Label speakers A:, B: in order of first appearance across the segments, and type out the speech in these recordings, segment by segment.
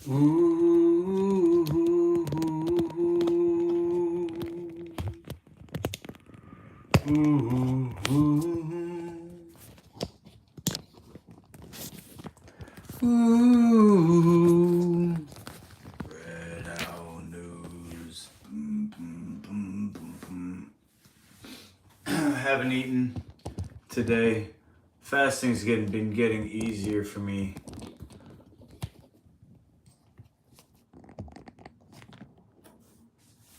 A: Ooh, ooh, ooh, ooh. Red Owl News. Haven't eaten today. Fasting's been getting easier for me.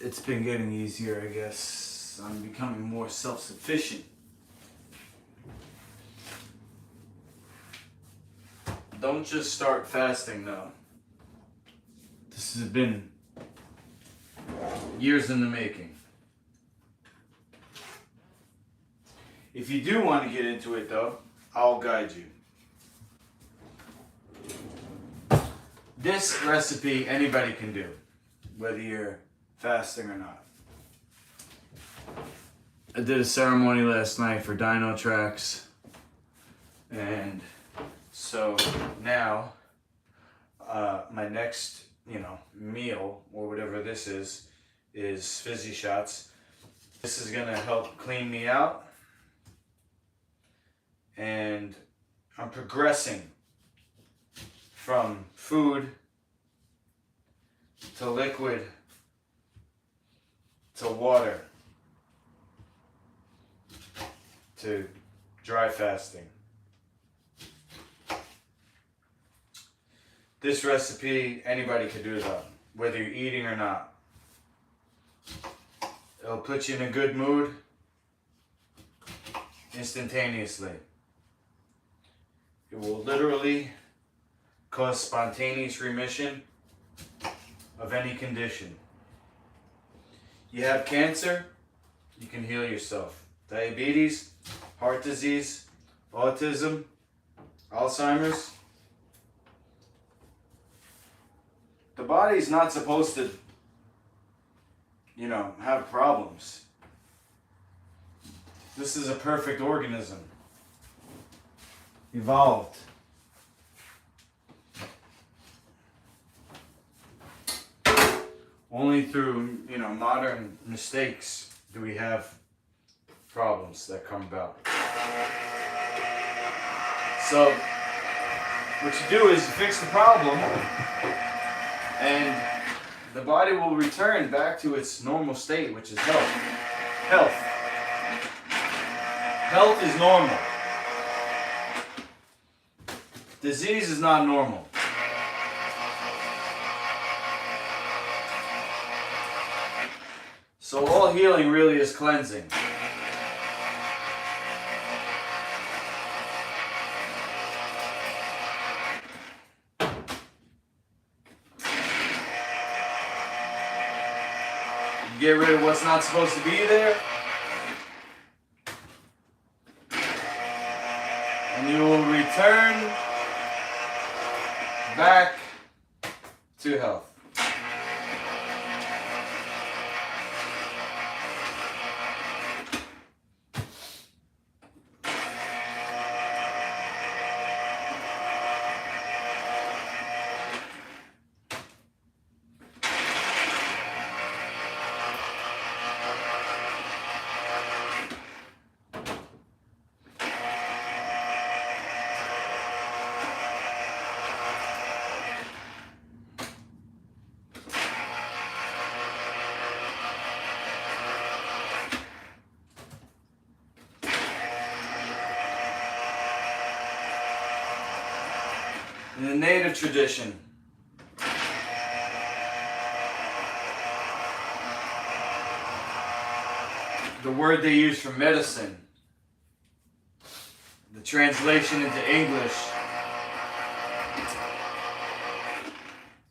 A: It's been getting easier, I guess. I'm becoming more self-sufficient. Don't just start fasting though. This has been years in the making. If you do want to get into it though, I'll guide you. This recipe anybody can do, whether you're fasting or not. I did a ceremony last night for Dino Tracks, and so now my next, meal or whatever this is fizzy shots. This is gonna help clean me out, and I'm progressing from food to liquid to water to dry fasting. This recipe, anybody can do that, whether you're eating or not. It'll put you in a good mood instantaneously. It will literally cause spontaneous remission of any condition. You have cancer, you can heal yourself. Diabetes, heart disease, autism, Alzheimer's. The body's not supposed to, have problems. This is a perfect organism. Evolved. Only through, modern mistakes do we have problems that come about. So, what you do is you fix the problem, and the body will return back to its normal state, which is health. Health. Health is normal. Disease is not normal. So all healing really is cleansing. You get rid of what's not supposed to be there, and you will return back to health. In the native tradition, the word they use for medicine, the translation into English,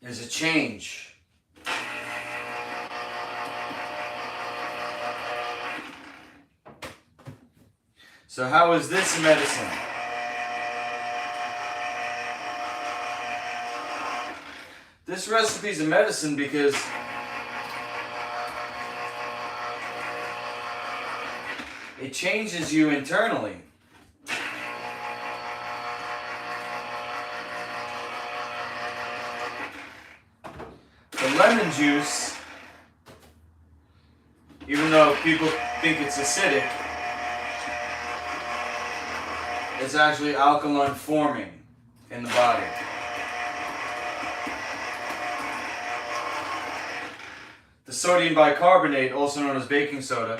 A: is a change. So how is this medicine? This recipe is a medicine because it changes you internally. lemon juice, even though people think it's acidic, it's actually alkaline forming in the body. The sodium bicarbonate, also known as baking soda,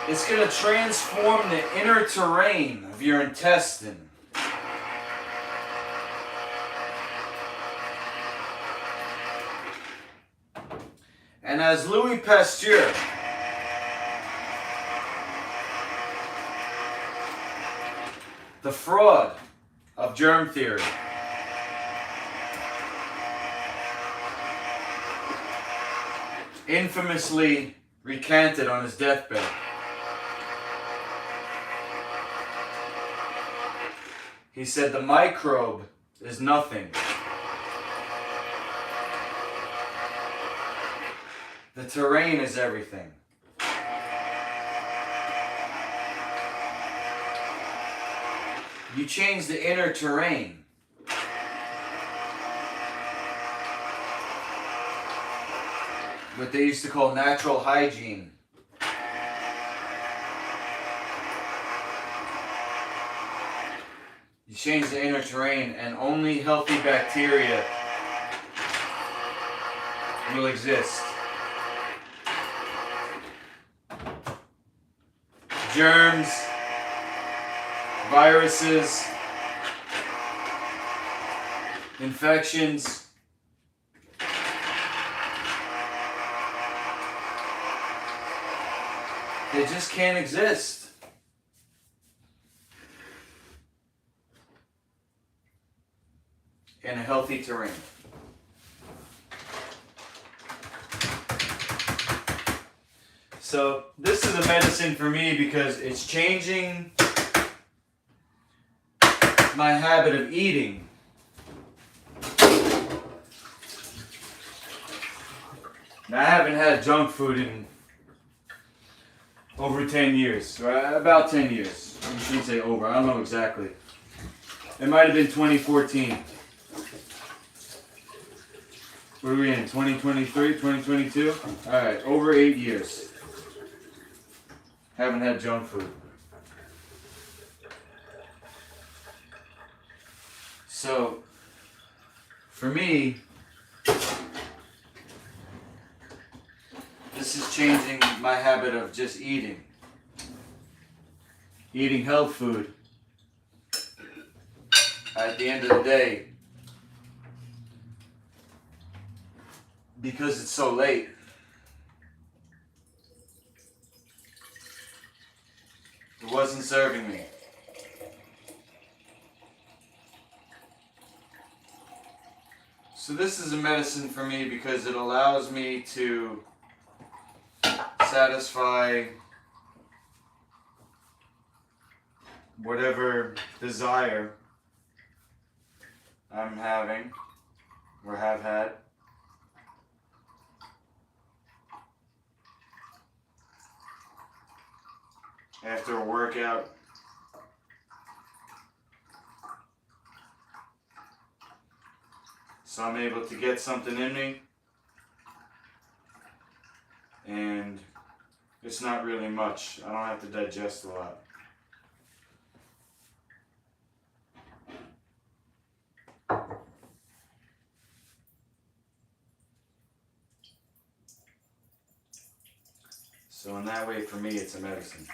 A: it's going to transform the inner terrain of your intestine. And as Louis Pasteur, the fraud of germ theory, infamously recanted on his deathbed, he said the microbe is nothing. The terrain is everything. You change the inner terrain, what they used to call natural hygiene. You change the inner terrain and only healthy bacteria will exist. Germs, viruses, infections, they just can't exist. In a healthy terrain. So this is a medicine for me because it's changing my habit of eating. Now, I haven't had junk food in over 10 years, or about 10 years. I shouldn't say over, I don't know exactly. It might have been 2014. What are we in, 2023, 2022? Alright, over 8 years. Haven't had junk food. So, for me, this is changing my habit of just eating. Eating health food. At the end of the day, because it's so late, it wasn't serving me. So this is a medicine for me because it allows me to satisfy whatever desire I'm having or have had. After a workout. So I'm able to get something in me, and it's not really much. I don't have to digest a lot. So in that way, for me, it's a medicine.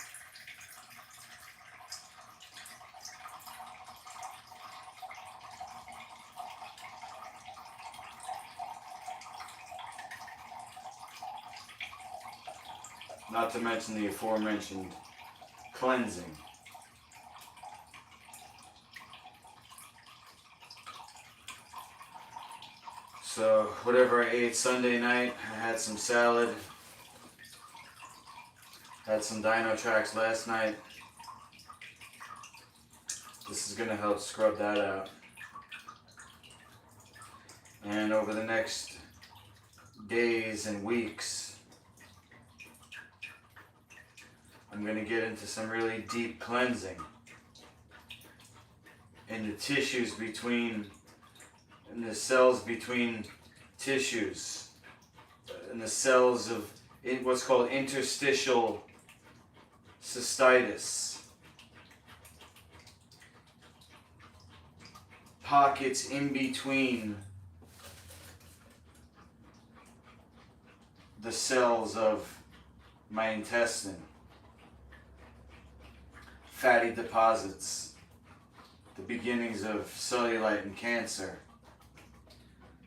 A: Not to mention the aforementioned cleansing. So whatever I ate Sunday night, I had some salad, had some Dino Tracks last night. This is going to help scrub that out. And over the next days and weeks, I'm going to get into some really deep cleansing in the tissues between, in the cells between tissues, in the cells of what's called interstitial cystitis. Pockets in between the cells of my intestine. Fatty deposits. The beginnings of cellulite and cancer.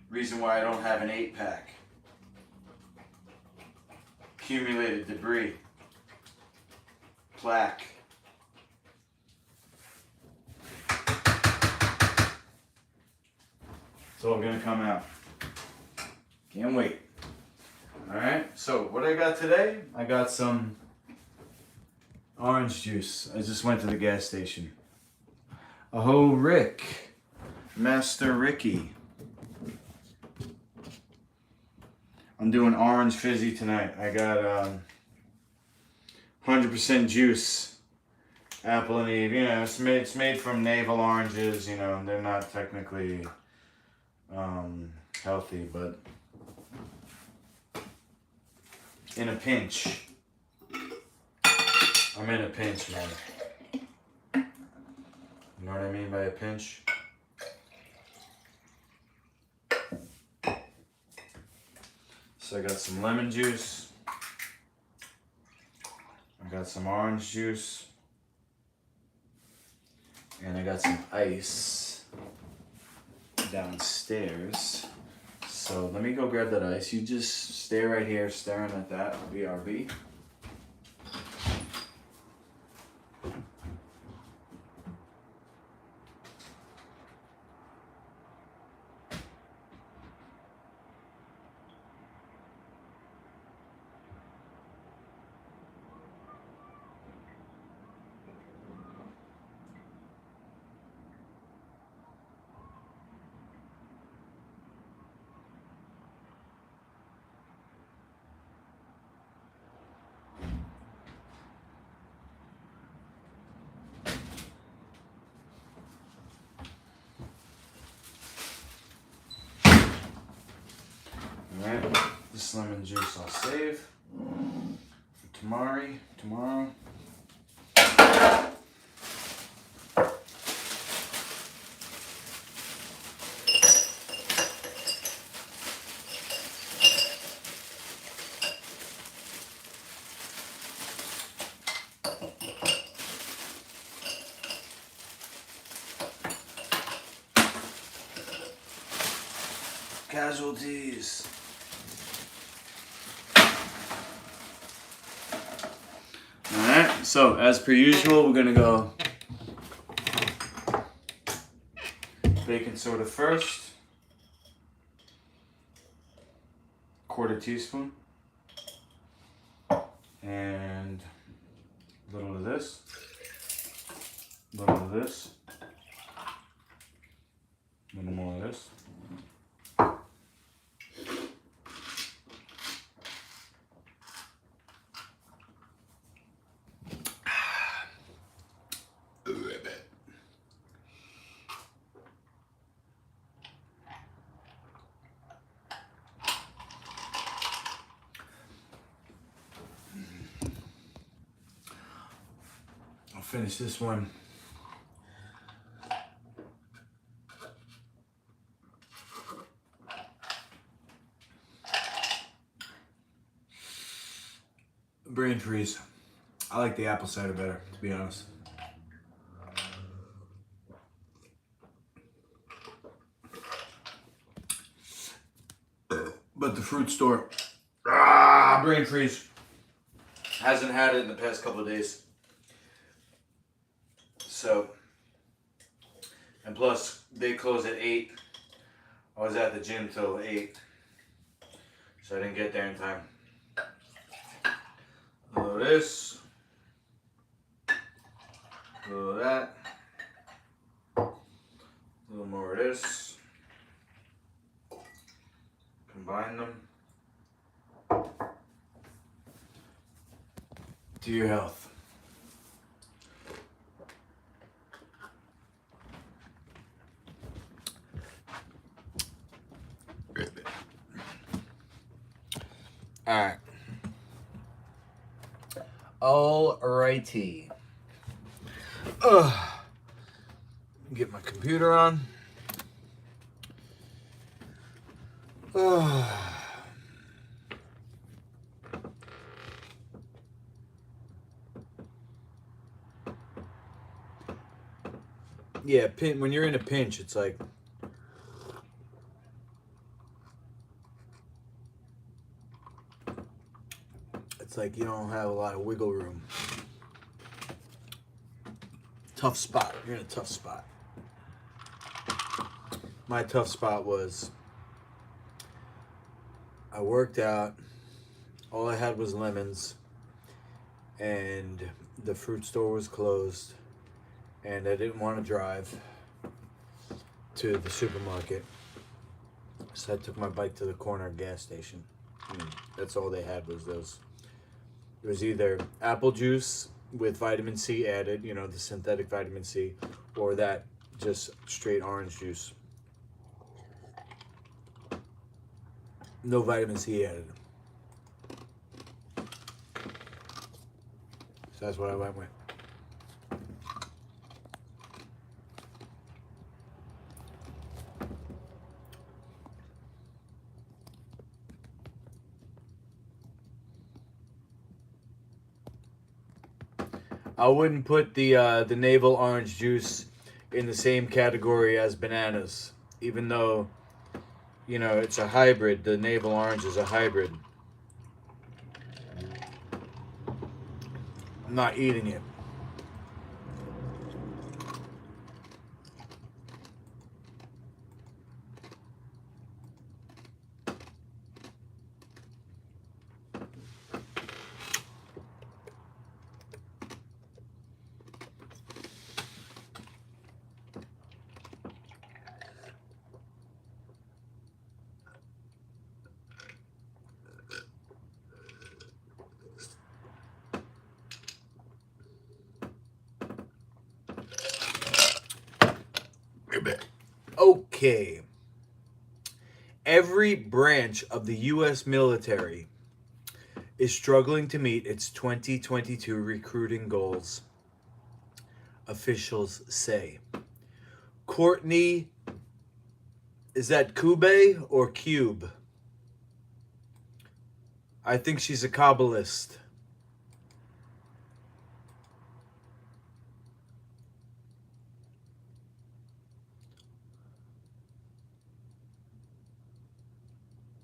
A: Reason why I don't have an 8-pack. Accumulated debris. Plaque. It's all gonna come out. Can't wait. Alright, so what I got today? I got some orange juice. I just went to the gas station. Oh, Rick. Master Ricky. I'm doing orange fizzy tonight. I got 100% juice. Apple and Eve. You know, it's made from navel oranges. You know, they're not technically healthy, but in a pinch. I'm in a pinch, man. You know what I mean by a pinch? So I got some lemon juice. I got some orange juice. And I got some ice downstairs. So let me go grab that ice. You just stay right here staring at that. BRB. Alright, this lemon juice I'll save for tomorrow. Casualties. Alright, so as per usual, we're gonna go baking soda first. 1/4 teaspoon. And a little of this. A little of this. A little more of this. I'll finish this one. Brain freeze. I like the apple cider better, to be honest. But the fruit store, brain freeze. Hasn't had it in the past couple of days. So, and plus they close at 8. I was at the gym till 8. So I didn't get there in time. A little of this. A little of that. A little more of this. to your health. Alright. Alrighty. Get my computer on. Yeah, when you're in a pinch, it's like you don't have a lot of wiggle room. Tough spot. You're in a tough spot. My tough spot was I worked out. All I had was lemons, and the fruit store was closed, and I didn't want to drive to the supermarket, so I took my bike to the corner gas station. That's all they had was those. It was either apple juice with vitamin C added, the synthetic vitamin C, or that just straight orange juice. No vitamin C added. So that's what I went with. I wouldn't put the navel orange juice in the same category as bananas, even though, it's a hybrid. The navel orange is a hybrid. I'm not eating it. Okay. Every branch of the U.S. military is struggling to meet its 2022 recruiting goals, officials say. Courtney, is that Kube or Cube? I think she's a Kabbalist.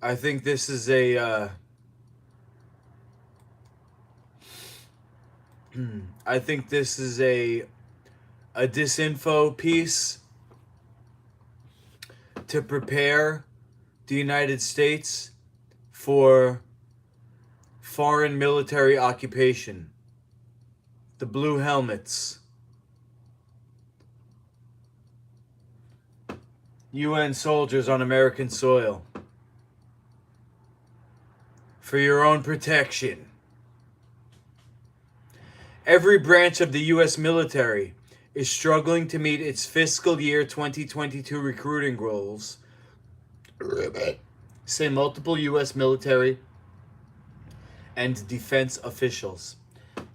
A: I think this is a I think this is a disinfo piece to prepare the United States for foreign military occupation. The blue helmets. UN soldiers on American soil. For your own protection. Every branch of the U.S. military is struggling to meet its fiscal year 2022 recruiting goals, say multiple U.S. military and defense officials.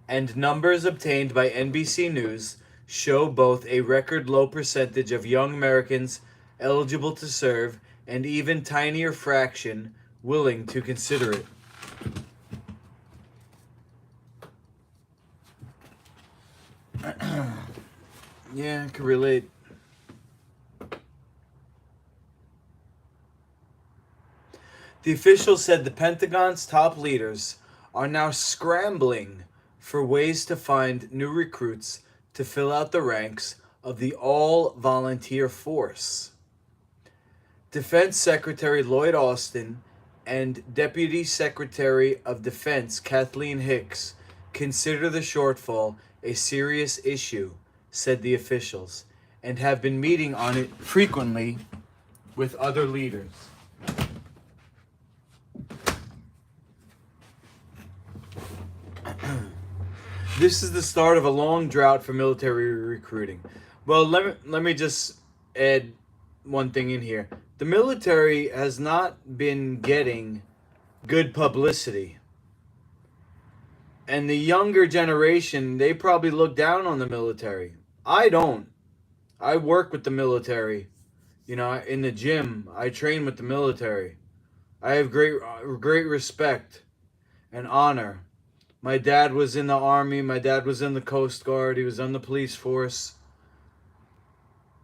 A: And numbers obtained by NBC News show both a record low percentage of young Americans eligible to serve and even tinier fraction willing to consider it. Yeah, I can relate. The official said the Pentagon's top leaders are now scrambling for ways to find new recruits to fill out the ranks of the all-volunteer force. Defense Secretary Lloyd Austin and Deputy Secretary of Defense Kathleen Hicks consider the shortfall a serious issue, said the officials, and have been meeting on it frequently with other leaders. This is the start of a long drought for military recruiting. Well, let me just add one thing in here. The military has not been getting good publicity. And the younger generation, they probably look down on the military. I don't. I work with the military. You know, in the gym, I train with the military. I have great respect and honor. My dad was in the army. My dad was in the Coast Guard. He was on the police force.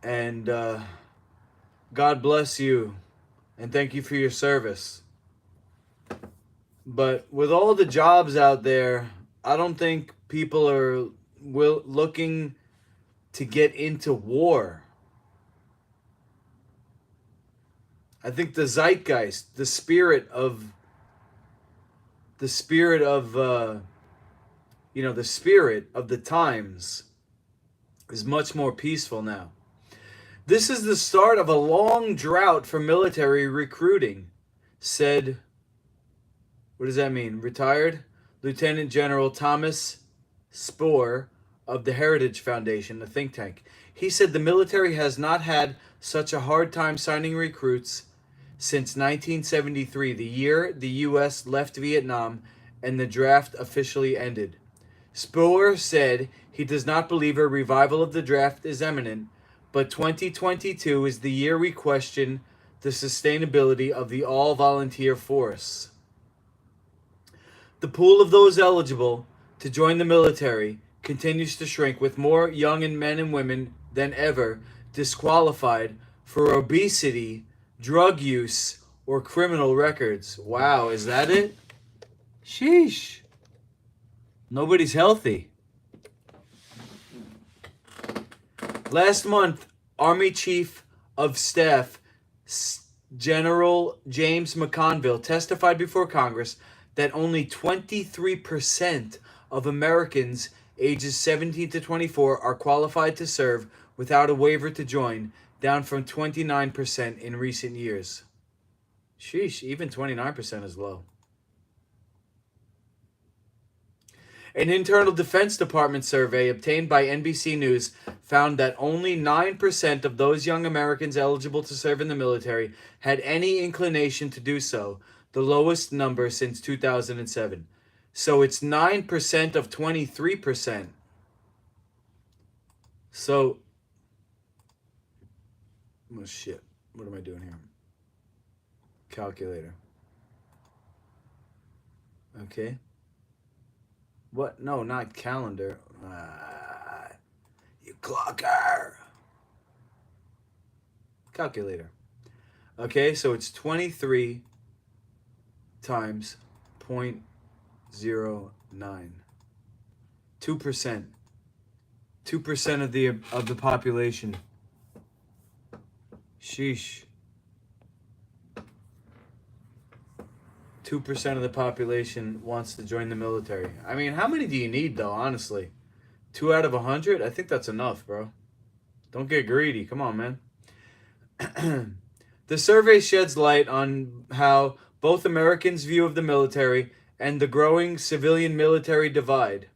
A: And God bless you, and thank you for your service. But with all the jobs out there, I don't think people are looking to get into war. I think the zeitgeist, the spirit of the spirit of the times is much more peaceful now. This is the start of a long drought for military recruiting, said, what does that mean? Retired Lieutenant General Thomas Spohr of the Heritage Foundation, a think tank. He said the military has not had such a hard time signing recruits since 1973, the year the U.S. left Vietnam and the draft officially ended. Spohr said he does not believe a revival of the draft is imminent, but 2022 is the year we question the sustainability of the all-volunteer force. The pool of those eligible to join the military continues to shrink, with more young men and women than ever disqualified for obesity, drug use, or criminal records. Wow, is that it? Sheesh. Nobody's healthy. Last month, Army Chief of Staff General James McConville testified before Congress that only 23% of Americans ages 17 to 24 are qualified to serve without a waiver to join, down from 29% in recent years. Sheesh, even 29% is low. An internal Defense Department survey obtained by NBC News found that only 9% of those young Americans eligible to serve in the military had any inclination to do so, the lowest number since 2007. So it's 9% of 23%. So, oh shit, what am I doing here? Calculator. Okay. What? No, not calendar. You clocker. Calculator. Okay, so it's 23 times 0.09. 2%. 2% of the population. Sheesh. 2% of the population wants to join the military. I mean, how many do you need, though, honestly? 2 out of 100? I think that's enough, bro. Don't get greedy. Come on, man. The survey sheds light on how both Americans' view of the military and the growing civilian-military divide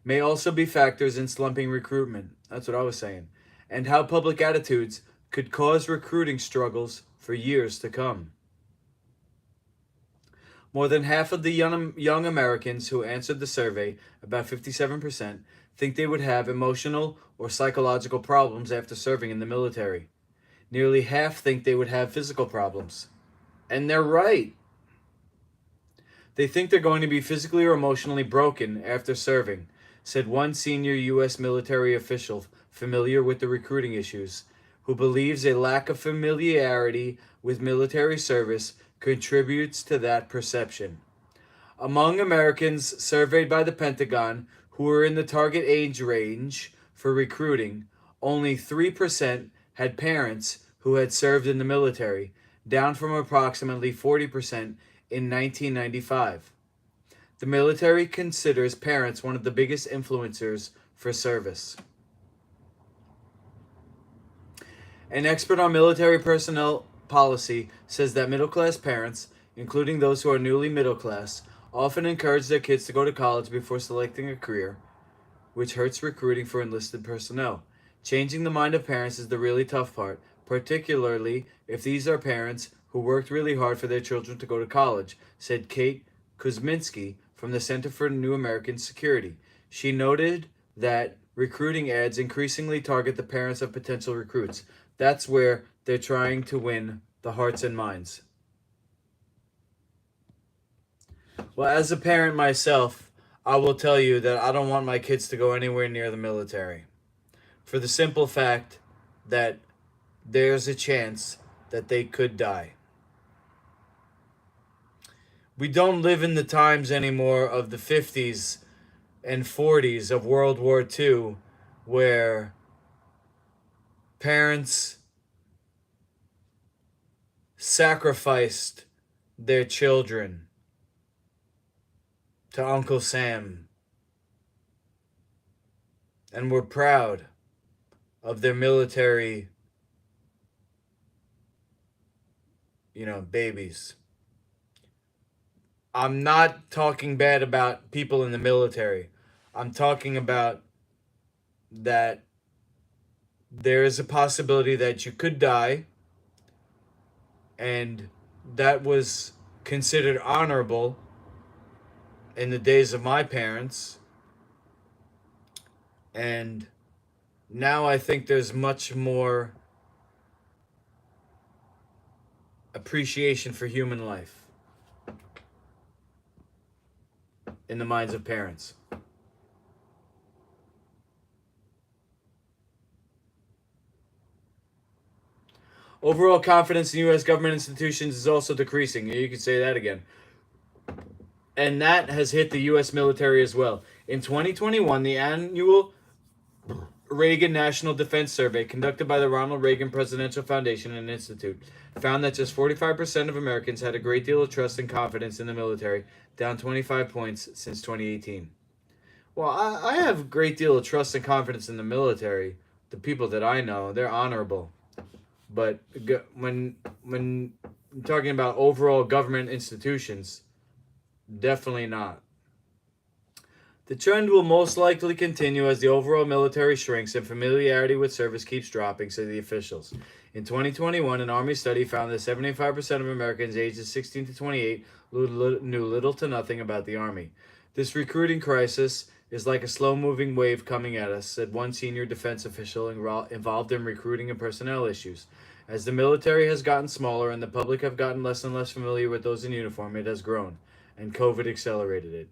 A: may also be factors in slumping recruitment. That's what I was saying. And how public attitudes could cause recruiting struggles for years to come. More than half of the young Americans who answered the survey, about 57%, think they would have emotional or psychological problems after serving in the military. Nearly half think they would have physical problems. And they're right. They think they're going to be physically or emotionally broken after serving, said one senior U.S. military official familiar with the recruiting issues, who believes a lack of familiarity with military service contributes to that perception. Among Americans surveyed by the Pentagon who were in the target age range for recruiting, only 3% had parents who had served in the military, down from approximately 40% in 1995. The military considers parents one of the biggest influencers for service. An expert on military personnel policy says that middle-class parents, including those who are newly middle class, often encourage their kids to go to college before selecting a career, which hurts recruiting for enlisted personnel. Changing the mind of parents is the really tough part, particularly if these are parents who worked really hard for their children to go to college, said Kate Kuzminski from the Center for New American Security. She noted that recruiting ads increasingly target the parents of potential recruits. That's where they're trying to win the hearts and minds. Well, as a parent myself, I will tell you that I don't want my kids to go anywhere near the military. For the simple fact that there's a chance that they could die. We don't live in the times anymore of the 50s and 40s of World War II where parents sacrificed their children to Uncle Sam and were proud of their military, babies. I'm not talking bad about people in the military. I'm talking about that there is a possibility that you could die, and that was considered honorable in the days of my parents. And now I think there's much more appreciation for human life in the minds of parents. Overall confidence in U.S. government institutions is also decreasing. You could say that again. And that has hit the U.S. military as well. In 2021, the annual Reagan National Defense Survey, conducted by the Ronald Reagan Presidential Foundation and Institute, found that just 45% of Americans had a great deal of trust and confidence in the military, down 25 points since 2018. Well, I have a great deal of trust and confidence in the military. The people that I know, they're honorable. But when talking about overall government institutions, definitely not. The trend will most likely continue as the overall military shrinks and familiarity with service keeps dropping, say the officials. In 2021, an Army study found that 75% of Americans ages 16 to 28 knew little to nothing about the Army. This recruiting crisis is like a slow-moving wave coming at us, said one senior defense official involved in recruiting and personnel issues. As the military has gotten smaller and the public have gotten less and less familiar with those in uniform, it has grown, and COVID accelerated it.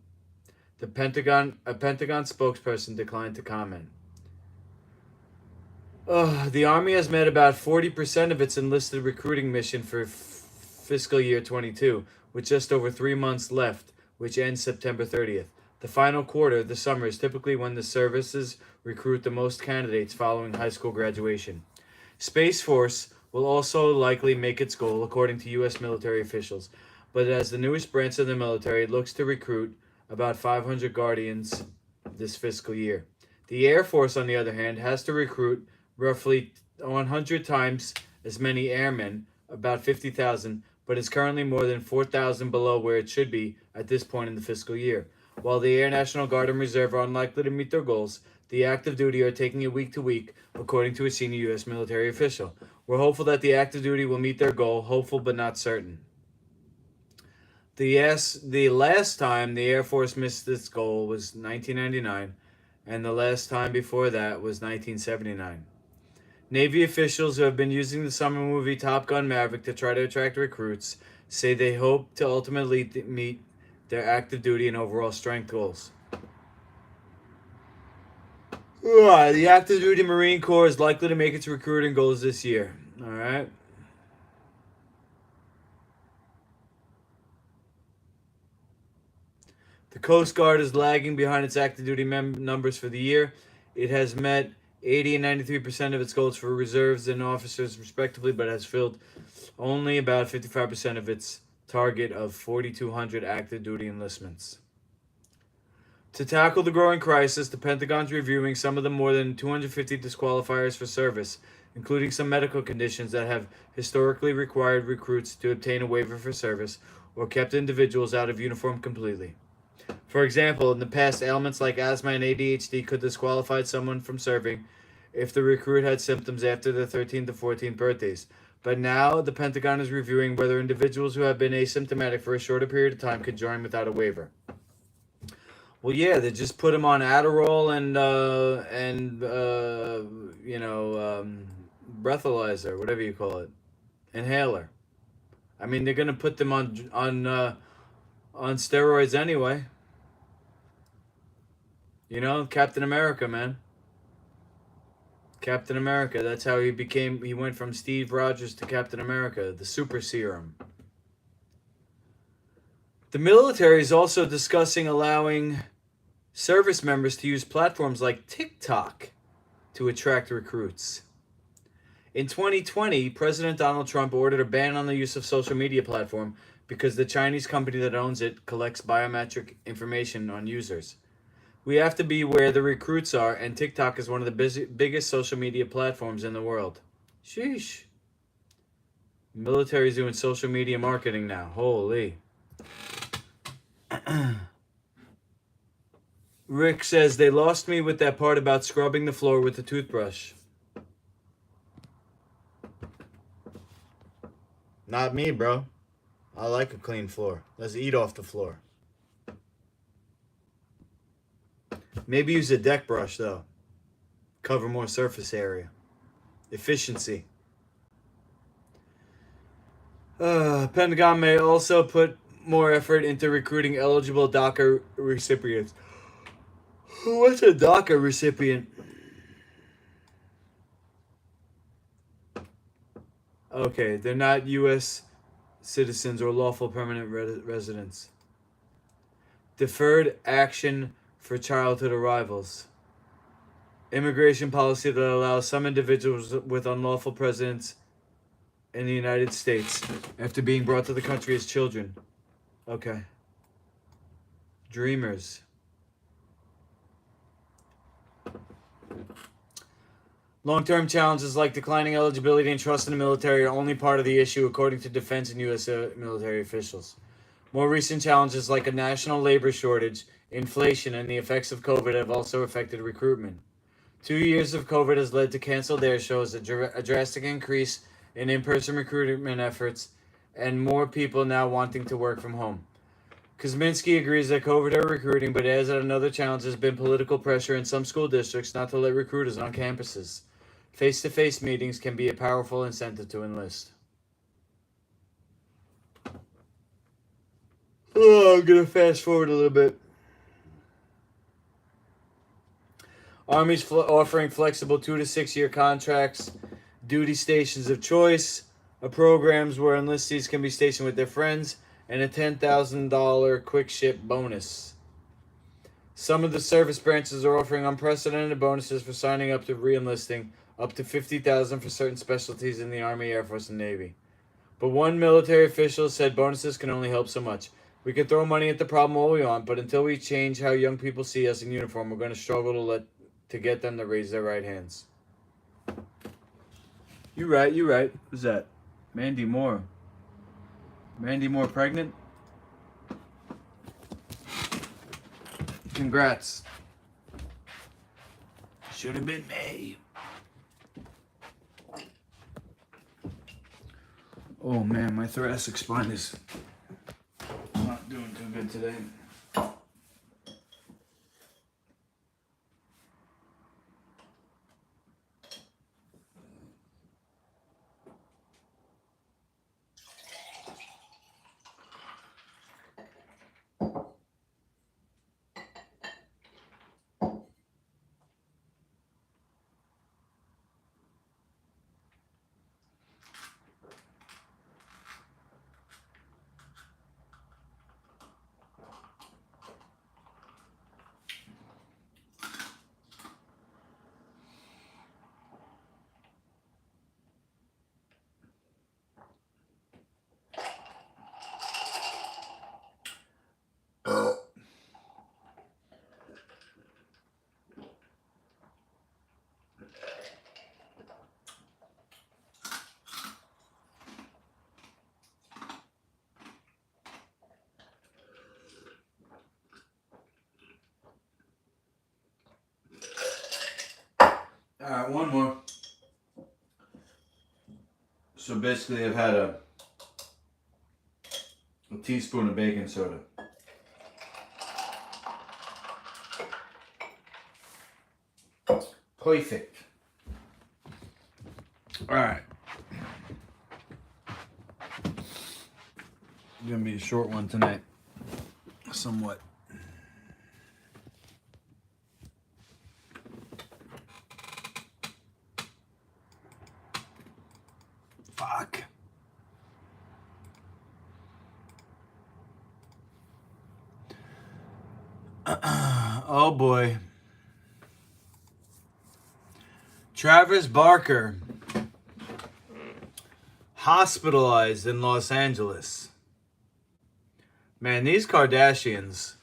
A: A Pentagon spokesperson declined to comment. The Army has met about 40% of its enlisted recruiting mission for fiscal year 22, with just over 3 months left, which ends September 30th. The final quarter, the summer, is typically when the services recruit the most candidates following high school graduation. Space Force will also likely make its goal, according to U.S. military officials, but as the newest branch of the military, it looks to recruit about 500 Guardians this fiscal year. The Air Force, on the other hand, has to recruit roughly 100 times as many airmen, about 50,000, but is currently more than 4,000 below where it should be at this point in the fiscal year. While the Air National Guard and Reserve are unlikely to meet their goals, the active duty are taking it week to week, according to a senior U.S. military official. We're hopeful that the active duty will meet their goal, hopeful but not certain. The last time the Air Force missed this goal was 1999, and the last time before that was 1979. Navy officials who have been using the summer movie Top Gun Maverick to try to attract recruits say they hope to ultimately meet their active duty and overall strength goals. The active duty Marine Corps is likely to make its recruiting goals this year. All right. The Coast Guard is lagging behind its active duty numbers for the year. It has met 80 and 93% of its goals for reserves and officers, respectively, but has filled only about 55% of its target of 4,200 active duty enlistments. To tackle the growing crisis, the Pentagon's reviewing some of the more than 250 disqualifiers for service, including some medical conditions that have historically required recruits to obtain a waiver for service or kept individuals out of uniform completely. For example, in the past, ailments like asthma and ADHD could disqualify someone from serving if the recruit had symptoms after their 13th to 14th birthdays. But now, the Pentagon is reviewing whether individuals who have been asymptomatic for a shorter period of time could join without a waiver. Well, yeah, they just put them on Adderall and breathalyzer, whatever you call it, inhaler. I mean, they're gonna put them on steroids anyway. You know, Captain America, man. Captain America. That's how he became. He went from Steve Rogers to Captain America, the super serum. The military is also discussing allowing service members to use platforms like TikTok to attract recruits. In 2020, President Donald Trump ordered a ban on the use of social media platform because the Chinese company that owns it collects biometric information on users. We have to be where the recruits are, and TikTok is one of the biggest social media platforms in the world. Sheesh. Military's doing social media marketing now. Holy. Rick says they lost me with that part about scrubbing the floor with the toothbrush. Not me, bro. I like a clean floor. Let's eat off the floor. Maybe use a deck brush, though. Cover more surface area. Efficiency. Pentagon may also put more effort into recruiting eligible DACA recipients. What's a DACA recipient? Okay, they're not U.S. citizens or lawful permanent residents. Deferred action for childhood arrivals. Immigration policy that allows some individuals with unlawful presence in the United States after being brought to the country as children. Okay. Dreamers. Long-term challenges like declining eligibility and trust in the military are only part of the issue, according to defense and U.S. military officials. More recent challenges like a national labor shortage, inflation, and the effects of COVID have also affected recruitment. 2 years of COVID has led to canceled air shows, a drastic increase in in-person recruitment efforts, and more people now wanting to work from home. Kosminski agrees that COVID hurt recruiting, but adds that another challenge has been political pressure in some school districts not to let recruiters on campuses. Face-to-face meetings can be a powerful incentive to enlist. Oh, I'm going to fast forward a little bit. Army's offering flexible 2 to 6 year contracts, duty stations of choice, programs where enlistees can be stationed with their friends, and a $10,000 quick ship bonus. Some of the service branches are offering unprecedented bonuses for signing up to re-enlisting, up to $50,000 for certain specialties in the Army, Air Force, and Navy. But one military official said bonuses can only help so much. We can throw money at the problem all we want, but until we change how young people see us in uniform, we're going to struggle to get them to raise their right hands. You right. Who's that? Mandy Moore. Mandy Moore pregnant? Congrats. Should have been me. Oh man, my thoracic spine is not doing too good today. Alright, one more. So basically I've had a teaspoon of baking soda. Perfect. Alright. It's gonna be a short one tonight. Somewhat. Fuck. Oh boy. Travis Barker hospitalized in Los Angeles. Man, these Kardashians.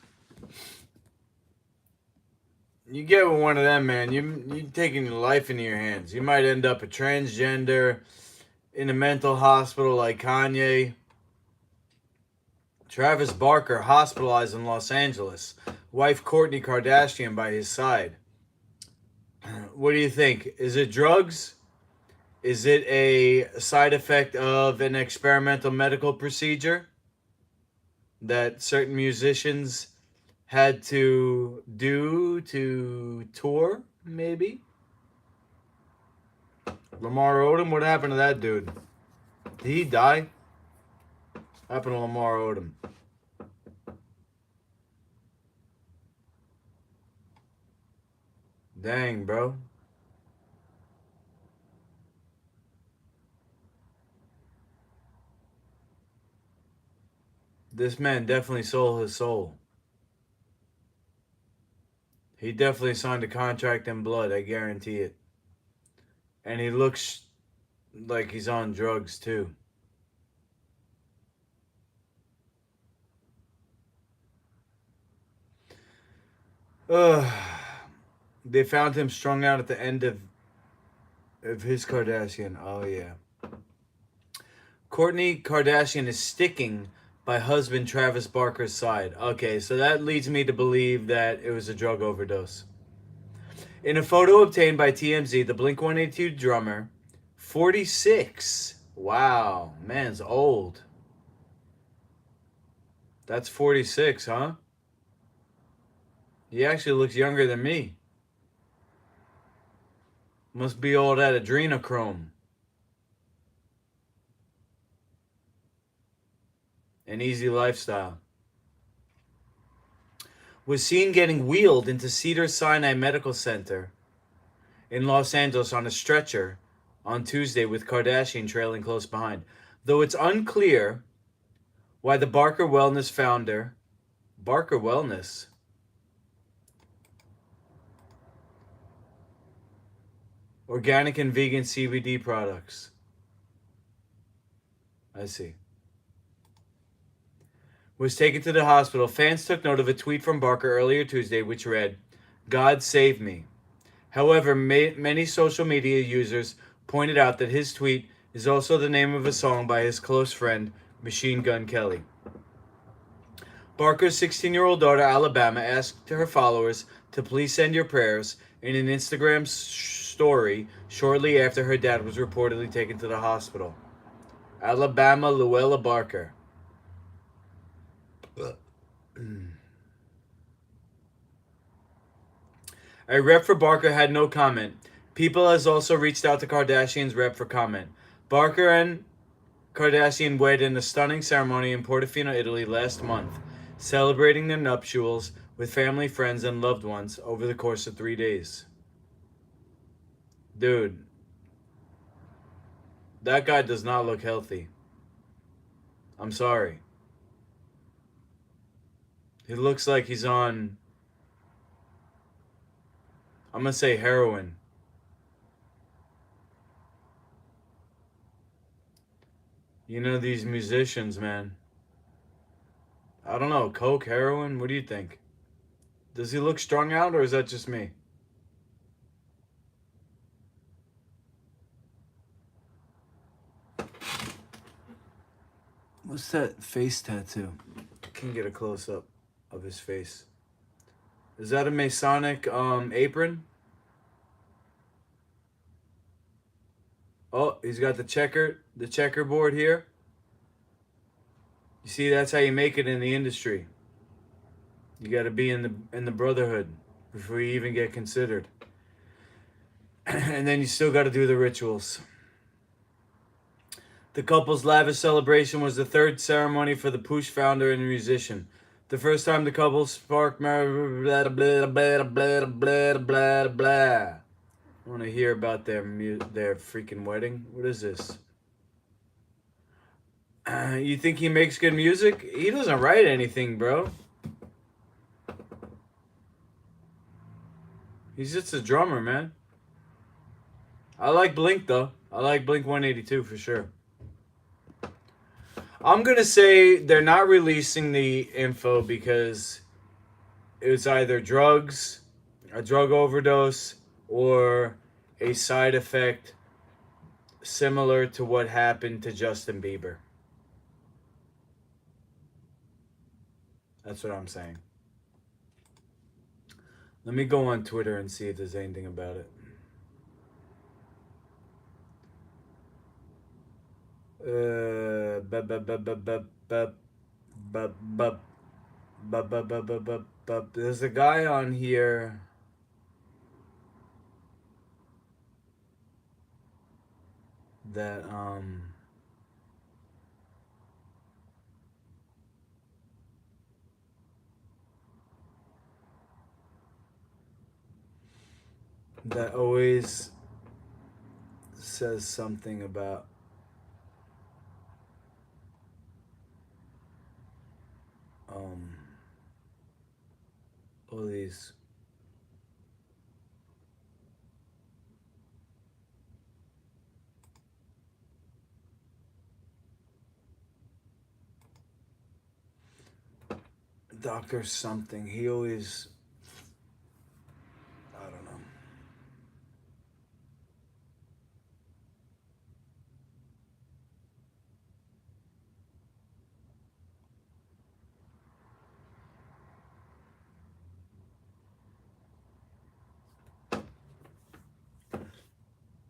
A: You get with one of them, man, you taking your life into your hands. You might end up a transgender in a mental hospital like Kanye. Travis Barker hospitalized in Los Angeles. Wife Kourtney Kardashian by his side. What do you think? Is it drugs? Is it a side effect of an experimental medical procedure that certain musicians had to do to tour, maybe? Lamar Odom, what happened to that dude? Did he die? What happened to Lamar Odom? Dang, bro. This man definitely sold his soul. He definitely signed a contract in blood, I guarantee it. And he looks like he's on drugs, too. They found him strung out at the end of his Kardashian. Oh, yeah. Kourtney Kardashian is sticking by husband Travis Barker's side. Okay, so that leads me to believe that it was a drug overdose. In a photo obtained by TMZ, the Blink-182 drummer, 46. Wow, man's old. That's 46, huh? He actually looks younger than me. Must be all that adrenochrome. An easy lifestyle. Was seen getting wheeled into Cedars-Sinai Medical Center in Los Angeles on a stretcher on Tuesday with Kardashian trailing close behind. Though it's unclear why the Barker Wellness founder, Barker Wellness, organic and vegan CBD products. I see. Was taken to the hospital. Fans took note of a tweet from Barker earlier Tuesday which read, "God save me." However, many social media users pointed out that his tweet is also the name of a song by his close friend, Machine Gun Kelly. Barker's 16-year-old daughter, Alabama, asked her followers to please send your prayers in an Instagram story shortly after her dad was reportedly taken to the hospital. Alabama Luella Barker. A rep for Barker had no comment. People has also reached out to Kardashian's rep for comment. Barker and Kardashian wed in a stunning ceremony in Portofino, Italy last month, celebrating their nuptials with family, friends, and loved ones over the course of 3 days. Dude, that guy does not look healthy. I'm sorry. He looks like he's on, I'm going to say heroin. You know, these musicians, man. I don't know, coke, heroin, what do you think? Does he look strung out, or is that just me? What's that face tattoo? Can't get a close-up of his face. Is that a Masonic apron? Oh, he's got the checkerboard here. You see, that's how you make it in the industry. You got to be in the brotherhood before you even get considered. And then you still got to do the rituals. The couple's lavish celebration was the third ceremony for the Poosh founder and musician. The first time the couple sparked blah blah blah blah blah blah blah blah. I want to hear about their freaking wedding. What is this? You think he makes good music? He doesn't write anything, bro. He's just a drummer, man. I like Blink though. I like Blink 182 for sure. I'm gonna say they're not releasing the info because it was either drugs, a drug overdose, or a side effect similar to what happened to Justin Bieber. That's what I'm saying. Let me go on Twitter and see if there's anything about it. There's a guy on here. That that always says something about all these Dr. something. He always, I don't know.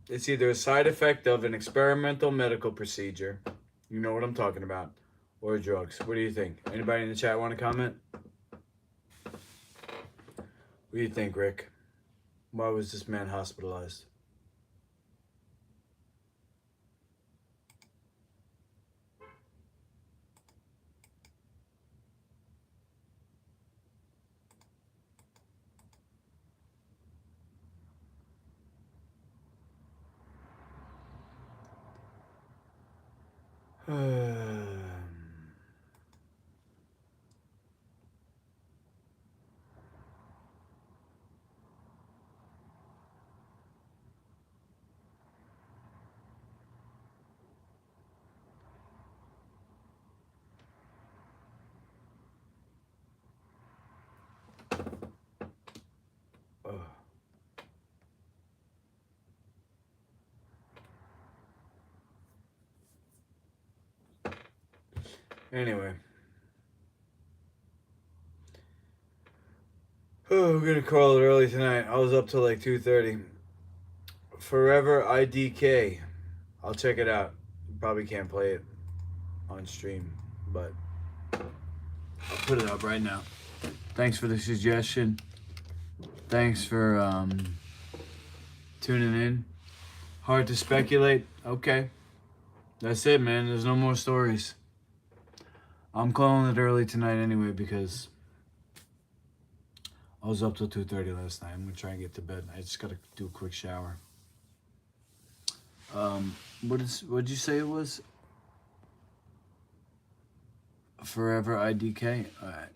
A: It's either a side effect of an experimental medical procedure, you know what I'm talking about, or drugs. What do you think? Anybody in the chat want to comment? What do you think, Rick? Why was this man hospitalized? Anyway. Oh, we're gonna call it early tonight. I was up till like 2:30. Forever IDK. I'll check it out. Probably can't play it on stream, but I'll put it up right now. Thanks for the suggestion. Thanks for tuning in. Hard to speculate. Okay. That's it, man. There's no more stories. I'm calling it early tonight anyway because I was up till 2:30 last night. I'm gonna try and get to bed. I just gotta do a quick shower. What'd you say it was? Forever IDK? Alright.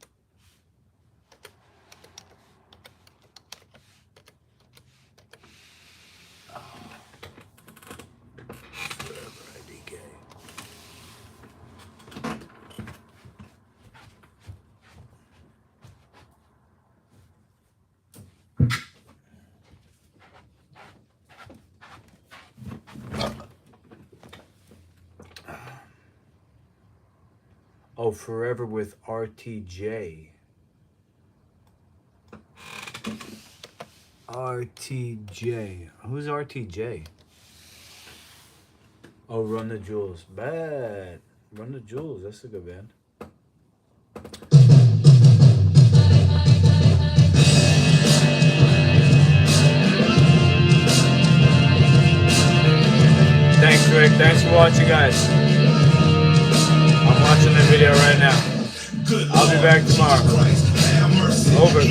A: Oh, Forever with RTJ. RTJ. Who's RTJ? Oh, Run the Jewels. Bad. Run the Jewels. That's a good band. Thanks, Rick. Thanks for watching, guys. I'm watching the video right now. I'll be back tomorrow. Over.